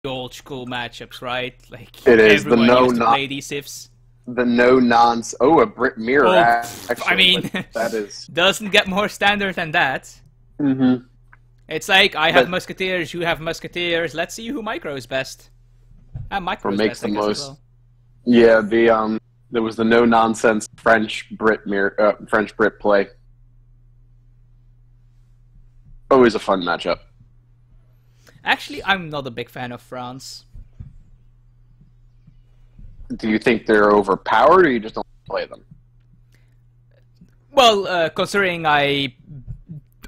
old school matchups, right? Like It is the everyone used to play these civs. The no-nonsense. Oh, a Brit mirror. Oh, actually, I mean, that is doesn't get more standard than that. Mm-hmm. It's like I have musketeers, you have musketeers. Let's see who micros best. Micros makes best, I the guess, most. as well. Yeah, there was the no-nonsense French Brit play. Always a fun matchup. Actually, I'm not a big fan of France. Do you think they're overpowered, or you just don't play them? Well, considering I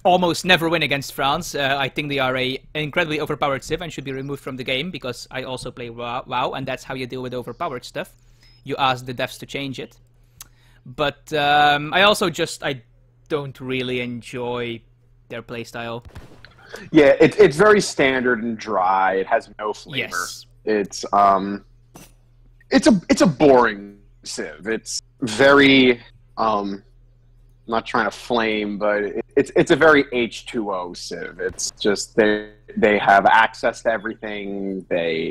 almost never win against France, I think they are an incredibly overpowered civ and should be removed from the game, because I also play WoW, and that's how you deal with overpowered stuff. You ask the devs to change it. But I don't really enjoy their playstyle. Yeah, it's very standard and dry. It has no flavor. Yes. It's a boring civ. It's very I'm not trying to flame, but it's a very H2O civ. It's just they have access to everything. They're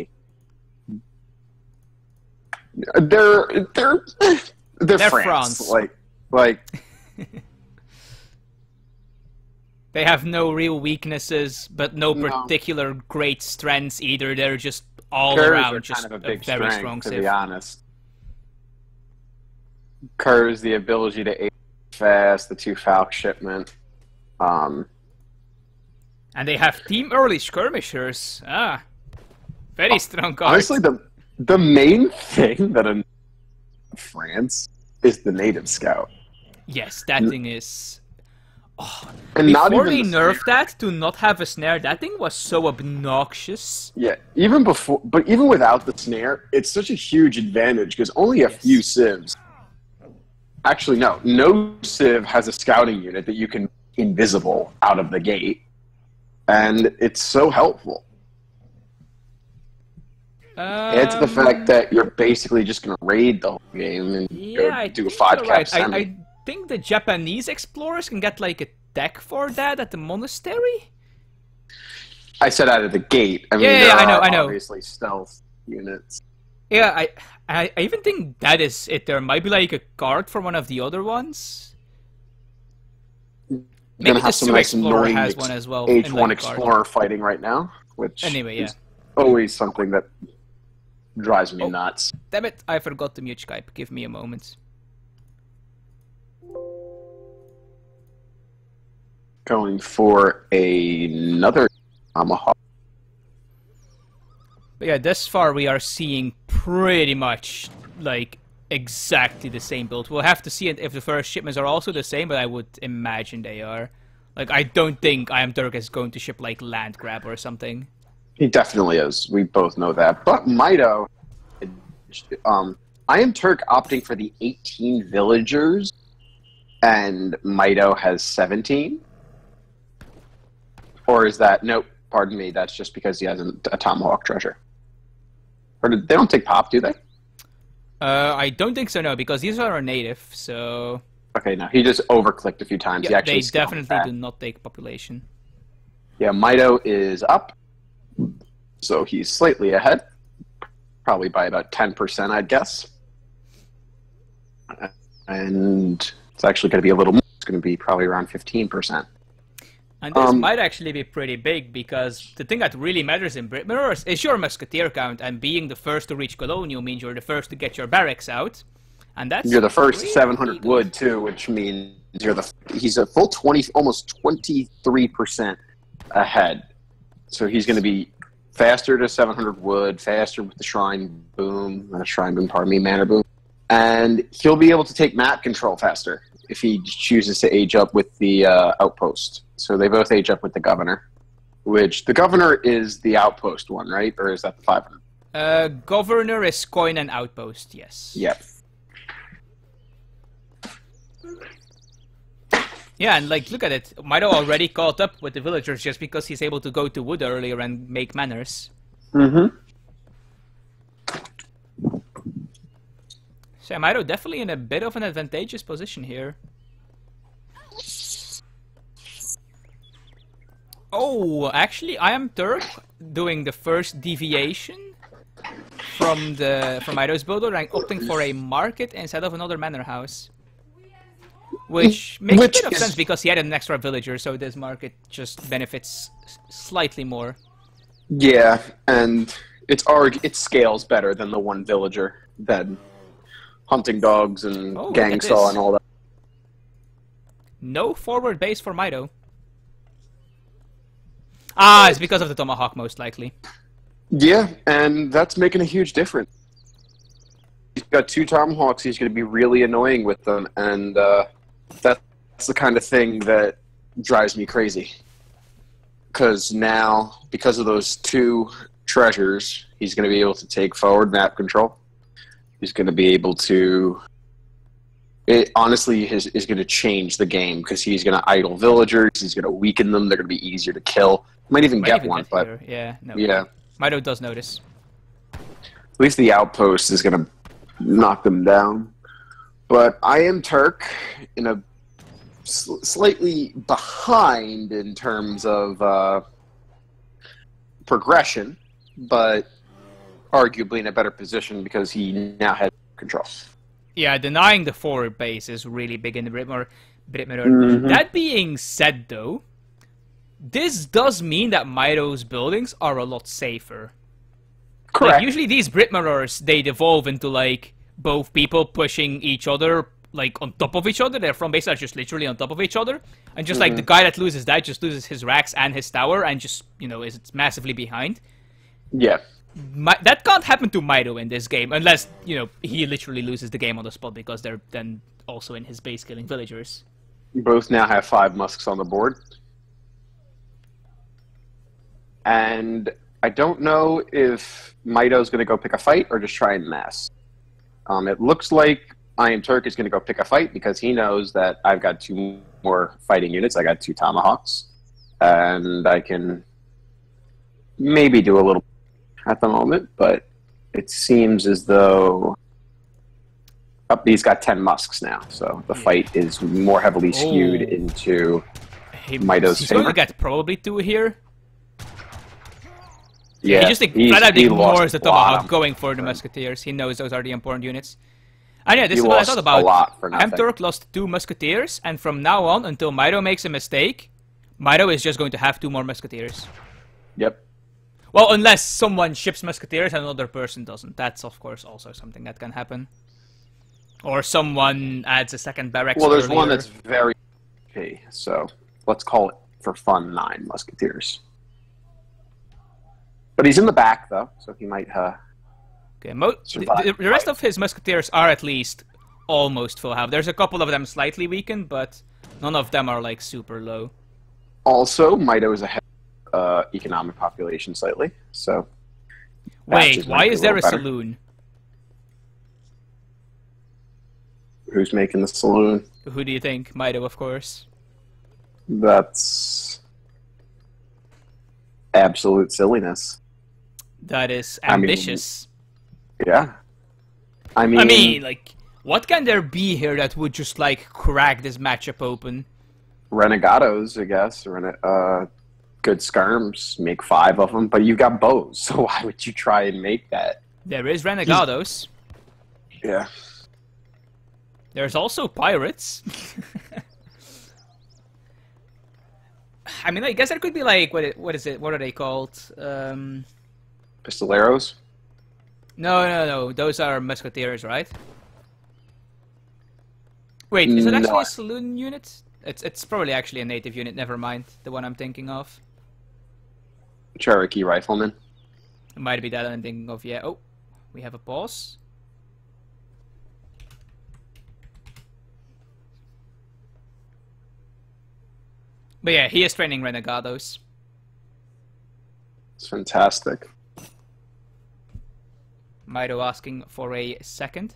France. Like they have no real weaknesses, but no particular great strengths either. They're just all around just kind of a very strong civ. To be honest, Curves the ability to aim fast, the 2 Falk shipment. And they have team early skirmishers. Very strong cards. Honestly, the main thing that in France is the native scout. Yes, that thing is. Oh, and before they nerfed that to not have a snare, that thing was so obnoxious. Yeah, even without the snare, it's such a huge advantage because only a few civs. Actually, no civ has a scouting unit that you can invisible out of the gate, and it's so helpful. Add to the fact that you're basically just going to raid the whole game and go do a 5-cap semi. I think the Japanese explorers can get like a deck for that at the monastery. I said out of the gate. I mean, I know. Obviously, stealth units. Yeah, I even think that is it. There might be like a card for one of the other ones. Maybe the Sioux Explorer has one as well. H1 Explorer fighting right now, which is always something that drives me nuts. Damn it! I forgot to mute Skype. Give me a moment. Going for another Tomahawk. But yeah, thus far we are seeing pretty much like exactly the same build. We'll have to see if the first shipments are also the same, but I would imagine they are. Like, I don't think iamturk is going to ship like Land Grab or something. He definitely is. We both know that. But Mitoe, iamturk opting for the 18 villagers, and Mitoe has 17. Or is that... Nope, pardon me, that's just because he has a Tomahawk treasure. Or they don't take pop, do they? I don't think so, no, because these are native, so... Okay, no, he just overclicked a few times. Yeah, they definitely do not take population. Yeah, Mitoe is up, so he's slightly ahead. Probably by about 10%, I'd guess. And it's actually going to be a little more. It's going to be probably around 15%. And this might actually be pretty big, because the thing that really matters in Brit Mirrors is your musketeer count, and being the first to reach Colonial means you're the first to get your barracks out. And that's you're the first 700 wood, too, which means he's a full 20, almost 23% ahead. So he's going to be faster to 700 wood, faster with the Shrine Boom, not Shrine Boom, pardon me, Manor Boom. And he'll be able to take map control faster if he chooses to age up with the outpost. So they both age up with the Governor, which the Governor is the outpost one, right? Or is that the 500? Governor is coin and outpost, yes. Yep. Yeah, and like, look at it. Mitoe already caught up with the villagers just because he's able to go to wood earlier and make manors. Mm-hmm. So Mitoe definitely in a bit of an advantageous position here. Oh, actually, iamturk doing the first deviation from Mitoe's builder and opting for a market instead of another manor house. Which makes a bit of sense because he had an extra villager, so this market just benefits slightly more. Yeah, and it scales better than the one villager, than hunting dogs and gang saw and all that. No forward base for Mitoe. Ah, it's because of the tomahawk, most likely. Yeah, and that's making a huge difference. He's got 2 tomahawks, he's going to be really annoying with them, and that's the kind of thing that drives me crazy. Because now, because of those 2 treasures, he's going to be able to take forward map control. He's going to be able to... It honestly is going to change the game, because he's going to idle villagers, he's going to weaken them, they're going to be easier to kill. Might even get one, but... Here. Yeah, no. Yeah. Mitoe does notice. At least the outpost is going to knock them down. But iamturk, in a slightly behind in terms of progression, but arguably in a better position because he now has control. Yeah, denying the forward base is really big in the Britmore. That being said, though, this does mean that Mitoe's buildings are a lot safer. Correct. Like, usually these Britmorers, they devolve into, like, both people pushing each other, like, on top of each other. Their front bases are just literally on top of each other. And just, like, the guy that loses that just loses his racks and his tower and just, you know, is massively behind. Yeah. That can't happen to Mitoe in this game, unless, you know, he literally loses the game on the spot because they're then also in his base killing villagers. Both now have 5 musks on the board. And I don't know if Mitoe's going to go pick a fight or just try and mass. It looks like iamturk is going to go pick a fight because he knows that I've got 2 more fighting units. I got 2 tomahawks. And I can maybe do a little at the moment, but it seems as though he's got 10 musks now, so the fight is more heavily skewed into Mitoe's he's favor. going to get probably 2 here. Yeah, he just flat out ignores the tomahawk going for the musketeers. He knows those are the important units. And yeah, this is what I thought about. iamturk lost 2 musketeers, and from now on, until Mitoe makes a mistake, Mitoe is just going to have 2 more musketeers. Yep. Well, unless someone ships musketeers and another person doesn't. That's, of course, also something that can happen. Or someone adds a second barracks. Well, there's one that's very OP, so let's call it, for fun, 9 musketeers. But he's in the back, though, so he might okay, the rest of his musketeers are at least almost full health. There's a couple of them slightly weakened, but none of them are, like, super low. Also, Mitoe is ahead of economic population slightly, so... Wait, why is there a saloon? Who's making the saloon? Who do you think? Mitoe, of course. That's... absolute silliness. That is ambitious. Yeah. I mean, like, what can there be here that would just, like, crack this matchup open? Renegados, I guess. Good skirms. Make 5 of them. But you've got bows, so why would you try and make that? There is Renegados. Yeah. There's also pirates. I mean, I guess there could be, like, what is it? What are they called? Pistoleros? No. Those are musketeers, right? Wait, is it actually a saloon unit? It's probably actually a native unit. Never mind, the one I'm thinking of. Cherokee rifleman. It might be that I'm thinking of. Yeah. Oh, we have a pause. But yeah, he is training Renegados. It's fantastic. Mitoe asking for a second.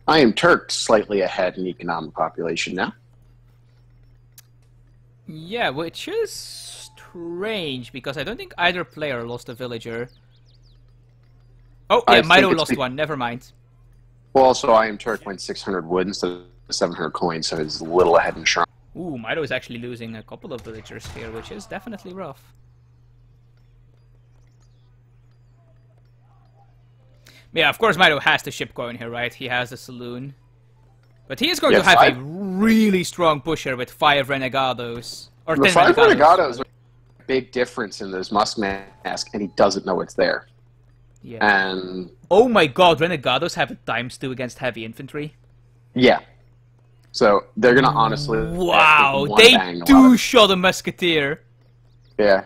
I am Turk slightly ahead in economic population now. Yeah, which is strange because I don't think either player lost a villager. Oh, yeah, Mitoe lost one. Never mind. Well, also, I am Turk went 600 wood instead of 700 coins, so he's a little ahead in shrine. Ooh, Mitoe is actually losing a couple of villagers here, which is definitely rough. Yeah, of course Mitoe has the ship going here, right? He has the saloon. But he is going to have a really strong push here with 5 Renegados. Or the 10 5 Renegados rather. are a big difference in this Musk mask, and he doesn't know it's there. Yeah. And oh my god, Renegados have a ×2 against heavy infantry. Yeah. So they're gonna honestly. Wow, they do shot a musketeer. Yeah.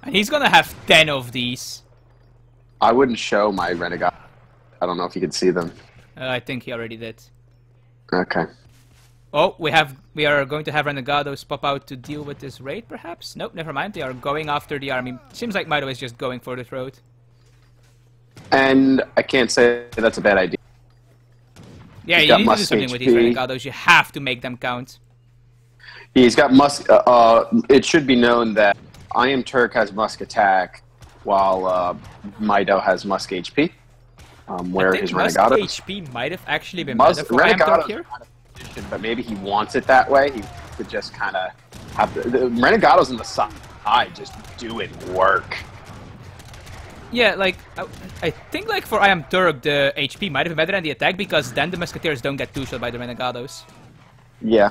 And he's gonna have 10 of these. I wouldn't show my Renegade. I don't know if you could see them. I think he already did. Okay. Oh, we are going to have Renegados pop out to deal with this raid, perhaps? Nope, never mind. They are going after the army. Seems like Mitoe is just going for the throat. And I can't say that's a bad idea. Yeah, you need to do something with these Renegados. You have to make them count. He's got Musk. It should be known that I am Turk has Musk attack, while Mitoe has Musk HP. Where his Renegados. Musk HP might have actually been better for Renegados here. But maybe he wants it that way. He could just kind of have the Renegados on the side just doing work. Yeah, like, I think like for iamturk the HP might have been better than the attack because then the musketeers don't get 2-shot by the Renegados. Yeah.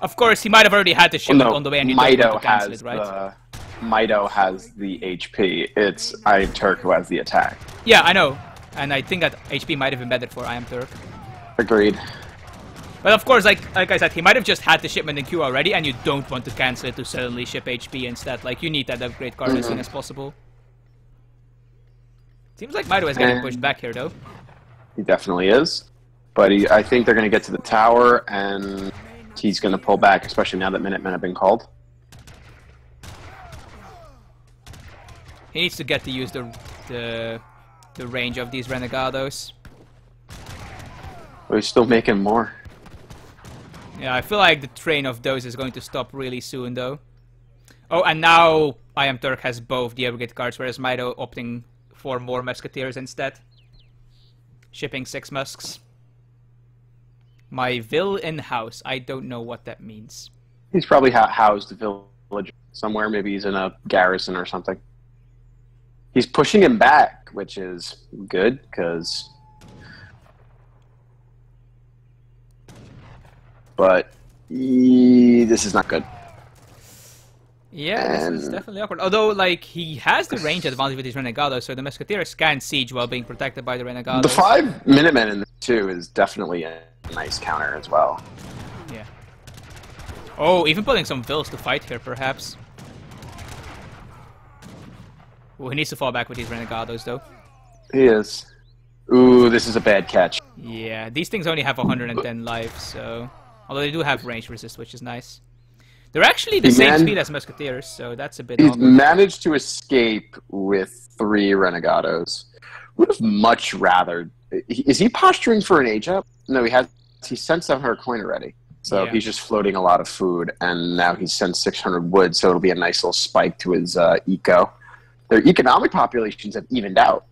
Of course, he might have already had the shipment on the way and you don't want to cancel it, right? Mitoe has the HP. It's iamturk who has the attack. Yeah, I know. And I think that HP might have been better for iamturk. Agreed. But of course, like I said, he might have just had the shipment in queue already and you don't want to cancel it to suddenly ship HP instead. Like, you need that upgrade card as soon as possible. Seems like Mitoe is getting pushed back here, though. He definitely is. But I think they're going to get to the tower, and he's going to pull back, especially now that Minutemen have been called. He needs to get to use the range of these Renegados. But he's still making more. Yeah, I feel like the train of those is going to stop really soon, though. Oh, and now iamturk has both the upgrade cards, whereas Mitoe opting for more musketeers instead. Shipping 6 musks. My vill in house. I don't know what that means. He's probably housed a village somewhere. Maybe he's in a garrison or something. He's pushing him back, which is good, because... But... this is not good. Yeah, this is definitely awkward. Although, like, he has the range advantage with his Renegados, so the Musketeers can siege while being protected by the Renegados. The 5 Minutemen in this, too, is definitely a nice counter as well. Yeah. Oh, even putting some vills to fight here, perhaps. Oh, he needs to fall back with these Renegados, though. He is. Ooh, this is a bad catch. Yeah, these things only have 110 life, so... Although they do have range resist, which is nice. They're actually the same speed as Musketeers, so that's a bit He's awkward. managed to escape with 3 Renegados. Would have much rather... Is he posturing for an age up? No, he sent 700 coin already. So he's just floating a lot of food, and now he's sent 600 wood, so it'll be a nice little spike to his eco. Their economic populations have evened out.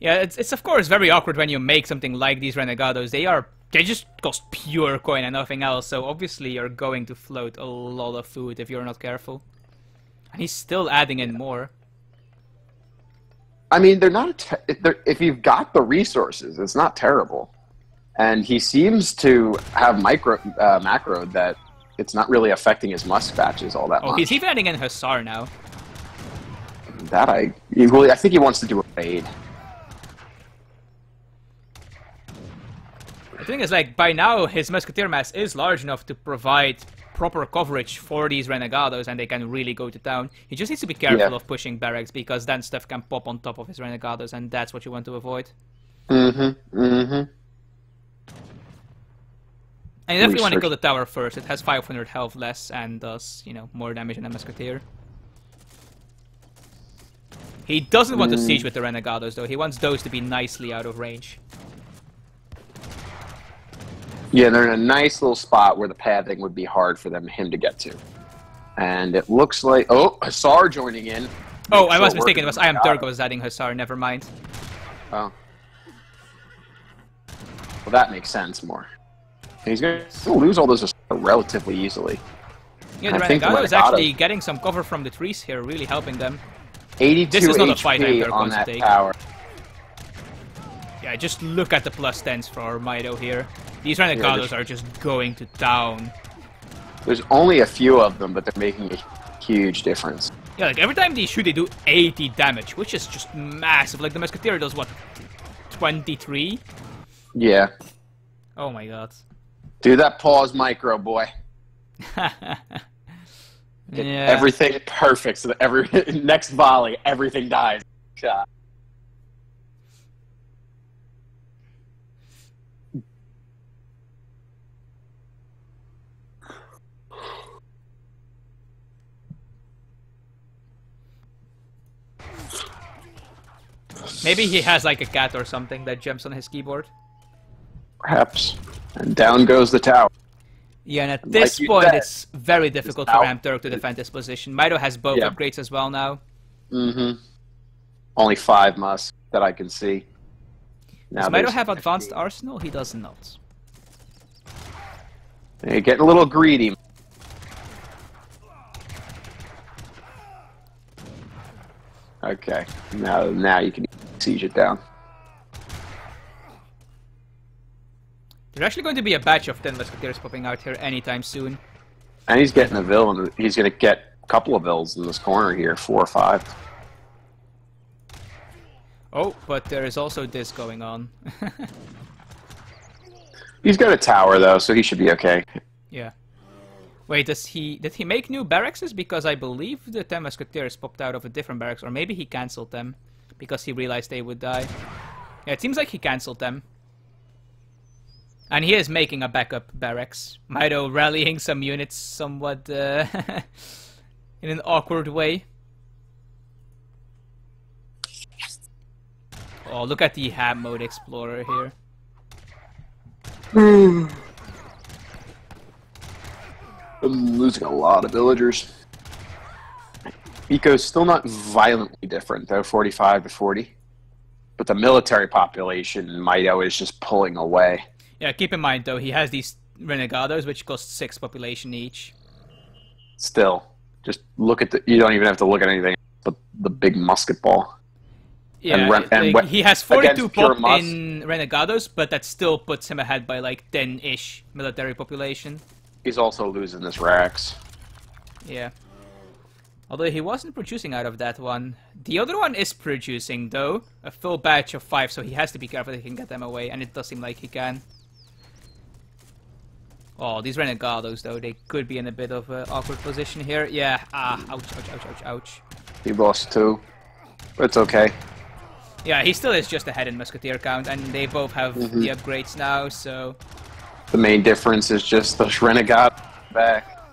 Yeah, it's of course very awkward when you make something like these Renegados. They just cost pure coin and nothing else, so obviously you're going to float a lot of food if you're not careful. And he's still adding in more. I mean, they're not. If you've got the resources, it's not terrible. And he seems to have macro that it's not really affecting his musk batches all that much. Oh, he's even adding in Hussar now. I think he wants to do a raid. The thing is, like, by now his Musketeer mass is large enough to provide proper coverage for these Renegados, and they can really go to town. He just needs to be careful of pushing barracks, because then stuff can pop on top of his Renegados, and that's what you want to avoid. And you definitely want to kill the tower first. It has 500 health less, and does, you know, more damage than a Musketeer. He doesn't want to siege with the Renegados, though. He wants those to be nicely out of range. Yeah, they're in a nice little spot where the pathing would be hard for him to get to. And it looks like... Oh, Hussar joining in. Oh, I was mistaken. It was iamturk was adding Hussar. Never mind. Oh. Well, that makes sense more. And he's going to lose all those Hussar relatively easily. Yeah, the Renegado is actually getting some cover from the trees here, really helping them. 82 this is not HP a fight iamturk on wants to that take. tower. Yeah, just look at the +10s for Mitoe here. These Renegados are just going to town. There's only a few of them, but they're making a huge difference. Yeah, like every time they shoot, they do 80 damage, which is just massive. Like the Musketeer does what, 23? Yeah. Oh my god. Do that pause micro, boy. Yeah. Everything perfect, so that every next volley, everything dies. Shot. Maybe he has like a cat or something that jumps on his keyboard. Perhaps. And down goes the tower. Yeah, and at this point, it's very difficult for iamturk to defend this position. Mitoe has both upgrades as well now. Mm-hmm. Only 5 must that I can see. Does Mitoe have advanced arsenal? He does not. You're getting a little greedy. Okay, now you can siege it down. There's actually going to be a batch of 10 Musketeers popping out here anytime soon. And he's getting a villain. He's going to get a couple of vills in this corner here, 4 or 5. Oh, but there is also this going on. He's got a tower though, so he should be okay. Yeah. Wait, did he make new barracks? Because I believe the 10 Musketeers popped out of a different barracks, or maybe he cancelled them because he realized they would die. Yeah, it seems like he cancelled them. And he is making a backup barracks. Mitoe rallying some units somewhat in an awkward way. Oh, look at the ham mode explorer here. I'm losing a lot of villagers. Miko's still not violently different, though, 45 to 40. But the military population in Mitoe is just pulling away. Yeah, keep in mind, though, he has these Renegados, which cost 6 population each. Still, just look at the... You don't even have to look at anything but the big musket ball. Yeah, he has 42 pop in Renegados, but that still puts him ahead by like 10-ish military population. He's also losing this Rax. Yeah. Although he wasn't producing out of that one. The other one is producing, though. A full batch of 5, so he has to be careful that he can get them away, and it does seem like he can. Oh, these Renegados, though, they could be in a bit of an awkward position here. Yeah, ouch, ouch, ouch, ouch, ouch. He lost 2, but it's okay. Yeah, he still is just ahead in Musketeer count, and they both have the upgrades now, so... The main difference is just the Renegade back.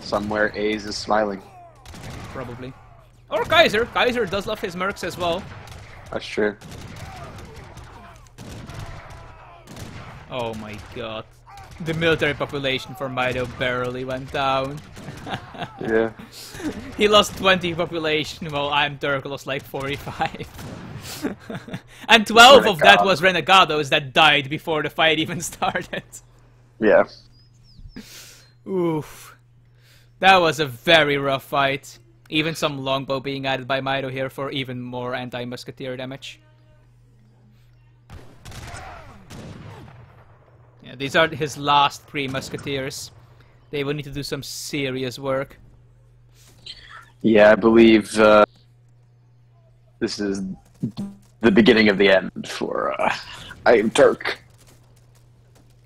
Somewhere A's is smiling. Probably. Or Kaiser. Kaiser does love his mercs as well. That's true. Oh my god. The military population for Mitoe barely went down. Yeah. He lost 20 population, while iamturk lost like 45. And 12 of that was Renegados that died before the fight even started. Yeah. Oof. That was a very rough fight. Even some longbow being added by Mitoe here for even more anti-musketeer damage. Yeah, these are his last 3 musketeers. They will need to do some serious work. Yeah, I believe this is the beginning of the end for iamturk.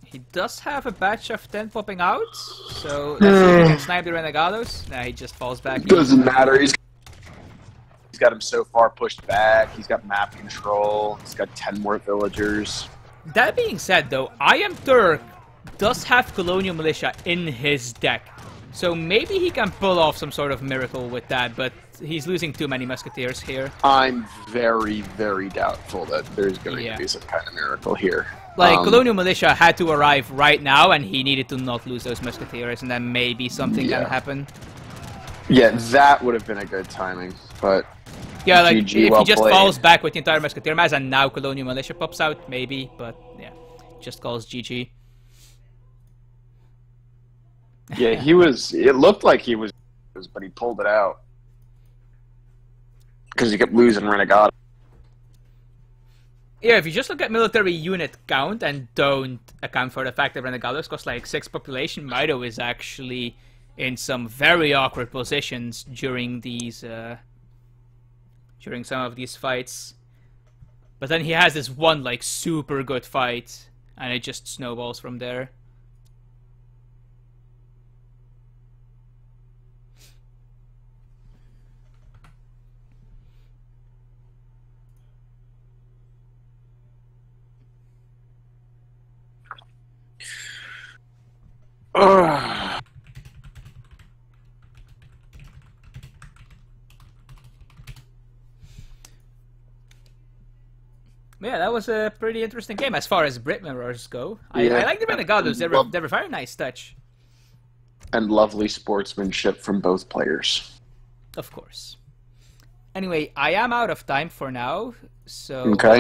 He does have a batch of 10 popping out, so let's see if he can snipe the Renegados. Nah, he just falls back. Doesn't matter. He's got him so far pushed back. He's got map control. He's got 10 more villagers. That being said, though, iamturk does have Colonial Militia in his deck. So maybe he can pull off some sort of miracle with that, but he's losing too many musketeers here. I'm very, very doubtful that there's going to be some kind of miracle here. Like, Colonial Militia had to arrive right now, and he needed to not lose those musketeers, and then maybe something can happen. Yeah, that would have been a good timing, but... Yeah, like, GG, if well he just played. falls back with the entire musketeer mass, and now Colonial Militia pops out, maybe, but yeah, just calls GG. Yeah, he was... It looked like he was, but he pulled it out. Because he kept losing Renegade. Yeah, if you just look at military unit count and don't account for the fact that Renegados cost like 6 population, Mitoe is actually in some very awkward positions during these... during some of these fights. But then he has this one, like, super good fight, and it just snowballs from there. Yeah, that was a pretty interesting game as far as Brit mirrors go. I like the Renegados. They're a very nice touch. And lovely sportsmanship from both players. Of course. Anyway, I am out of time for now, so... Okay.